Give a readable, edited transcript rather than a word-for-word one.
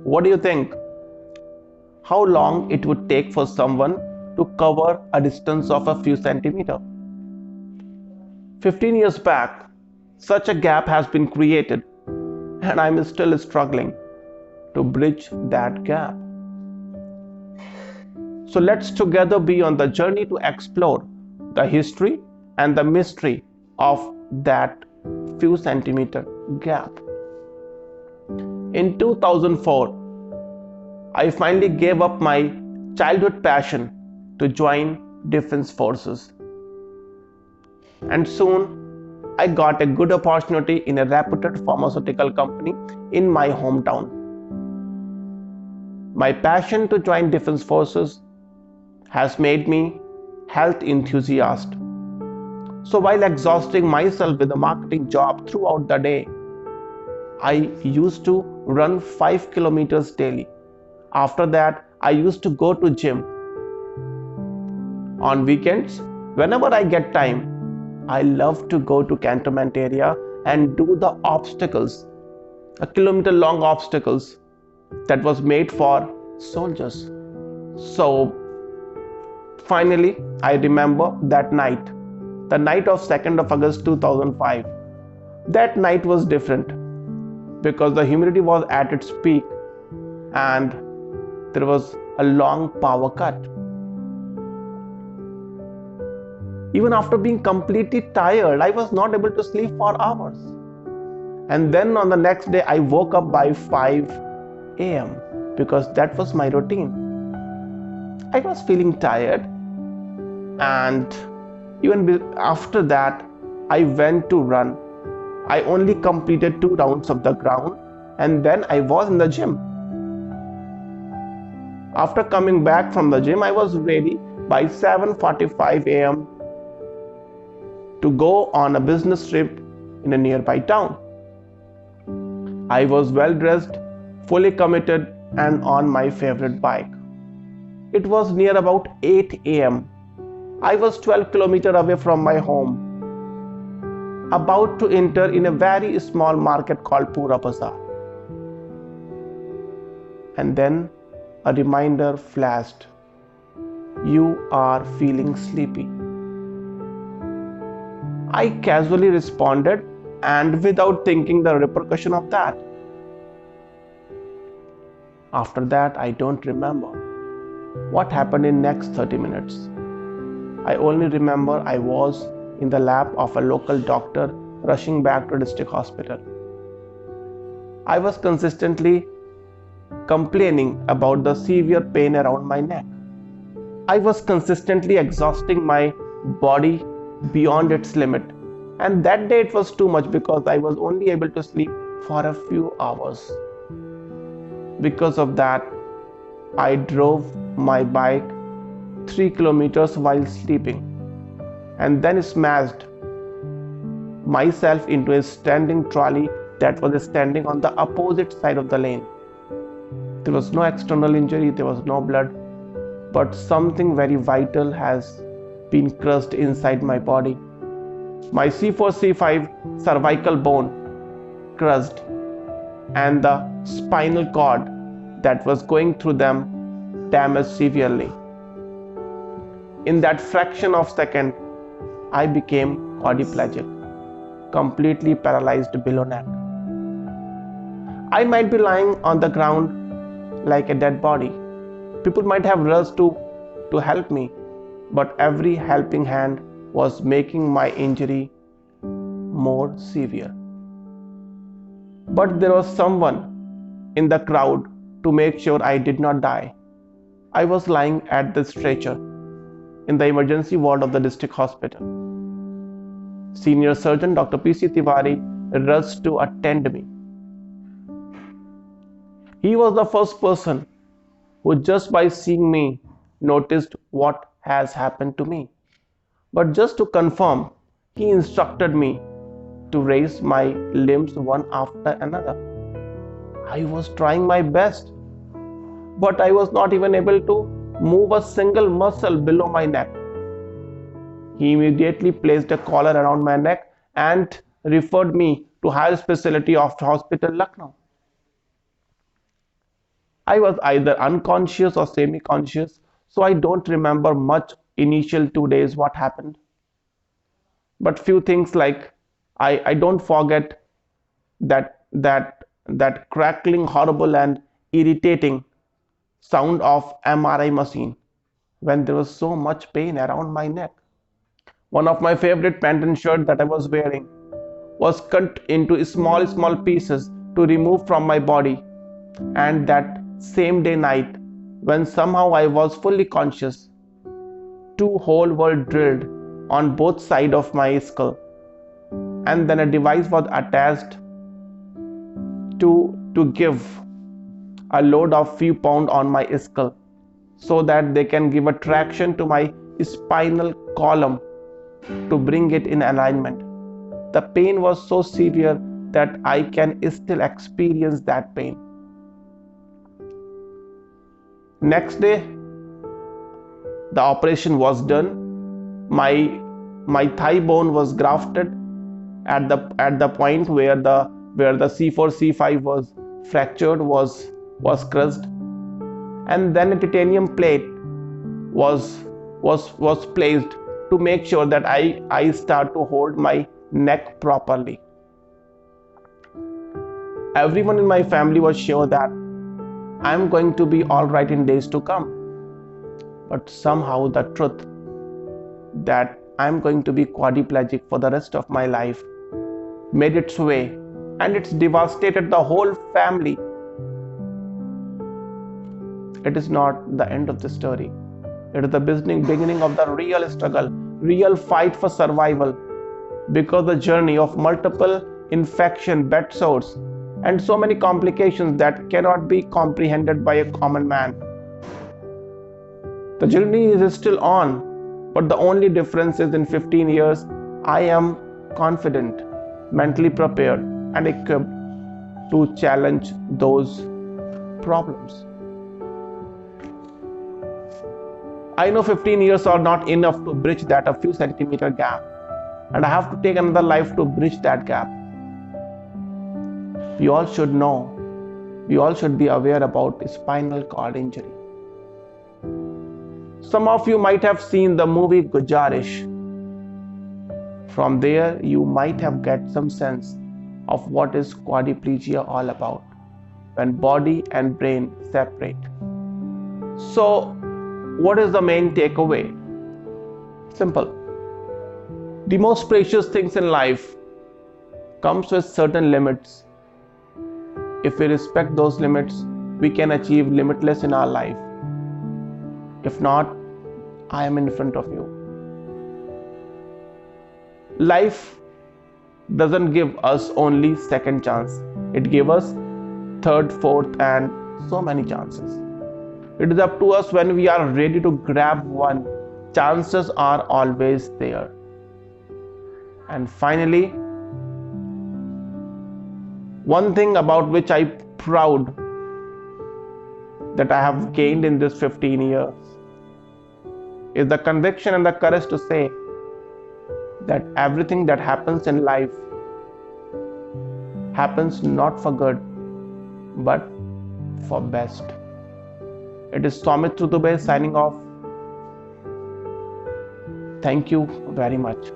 What do you think? How long it would take for someone to cover a distance of a few centimeters? 15 years back, such a gap has been created, and I'm still struggling to bridge that gap. So let's together be on the journey to explore the history and the mystery of that few centimeter gap. In 2004, I finally gave up my childhood passion to join Defense Forces. And soon I got a good opportunity in a reputed pharmaceutical company in my hometown. My passion to join Defense Forces has made me health enthusiast. So while exhausting myself with a marketing job throughout the day, I used to run 5 kilometers daily. After that, I used to go to gym. On weekends, whenever I get time, I love to go to cantonment area and do the obstacles, a kilometer long obstacles that was made for soldiers. So finally, I remember that night, the night of 2nd of August 2005. That night was different because the humidity was at its peak and there was a long power cut. Even after being completely tired, I was not able to sleep for hours. And then on the next day, I woke up by 5 a.m. because that was my routine. I was feeling tired, and even after that, I went to run. I only completed 2 rounds of the ground, and then I was in the gym. After coming back from the gym, I was ready by 7:45 a.m. to go on a business trip in a nearby town. I was well dressed, fully committed, and on my favorite bike. It was near about 8 a.m. I was 12 kilometers away from my home, about to enter in a very small market called Pura Bazaar. And then a reminder flashed. You are feeling sleepy. I casually responded, and without thinking the repercussion of that. After that, I don't remember what happened in next 30 minutes. I only remember I was in the lap of a local doctor rushing back to district hospital. I was consistently complaining about the severe pain around my neck. I was consistently exhausting my body beyond its limit, and that day it was too much because I was only able to sleep for a few hours. Because of that, I drove my bike 3 kilometers while sleeping and then smashed myself into a standing trolley that was standing on the opposite side of the lane. There was no external injury, there was no blood, but something very vital has been crushed inside my body. My C4 C5 cervical bone crushed, and the spinal cord that was going through them damaged severely. In that fraction of a second, I became quadriplegic, completely paralyzed below neck. I might be lying on the ground like a dead body. People might have rushed to help me, but every helping hand was making my injury more severe. But there was someone in the crowd to make sure I did not die. I was lying at the stretcher in the emergency ward of the district hospital. Senior surgeon Dr. P.C. Tiwari rushed to attend me. He was the first person who, just by seeing me, noticed what has happened to me. But just to confirm, he instructed me to raise my limbs one after another. I was trying my best, but I was not even able to move a single muscle below my neck. He immediately placed a collar around my neck and referred me to higher specialty of hospital Lucknow. I was either unconscious or semi-conscious, so I don't remember much initial 2 days what happened. But few things like I don't forget that crackling, horrible and irritating sound of MRI machine when there was so much pain around my neck. One of my favorite Pantene shirt that I was wearing was cut into small pieces to remove from my body, and that same day night when somehow I was fully conscious, two holes were drilled on both sides of my skull, and then a device was attached to give a load of few pounds on my skull so that they can give a traction to my spinal column to bring it in alignment. The pain was so severe that I can still experience that pain. Next day, the operation was done. My thigh bone was grafted at the point where the C4 C5 was fractured, was crushed, and then a titanium plate was placed to make sure that I start to hold my neck properly. Everyone in my family was sure that I'm going to be all right in days to come. But somehow the truth that I'm going to be quadriplegic for the rest of my life made its way, and it's devastated the whole family. It is not the end of the story. It is the beginning of the real struggle, real fight for survival, because the journey of multiple infection, bed sores, and so many complications that cannot be comprehended by a common man. The journey is still on, but the only difference is in 15 years, I am confident, mentally prepared, and equipped to challenge those problems. I know 15 years are not enough to bridge that a few centimeter gap, and I have to take another life to bridge that gap. We all should know, we all should be aware about spinal cord injury. Some of you might have seen the movie Gujarish. From there, you might have get some sense of what is quadriplegia all about, when body and brain separate. So, what is the main takeaway? Simple. The most precious things in life comes with certain limits. If we respect those limits, we can achieve limitless in our life. If not, I am in front of you. Life doesn't give us only second chance. It gives us third, fourth, and so many chances. It is up to us when we are ready to grab one. Chances are always there. And finally, one thing about which I'm proud that I have gained in this 15 years is the conviction and the courage to say that everything that happens in life happens not for good, but for best. It is Soumitra Dubey signing off. Thank you very much.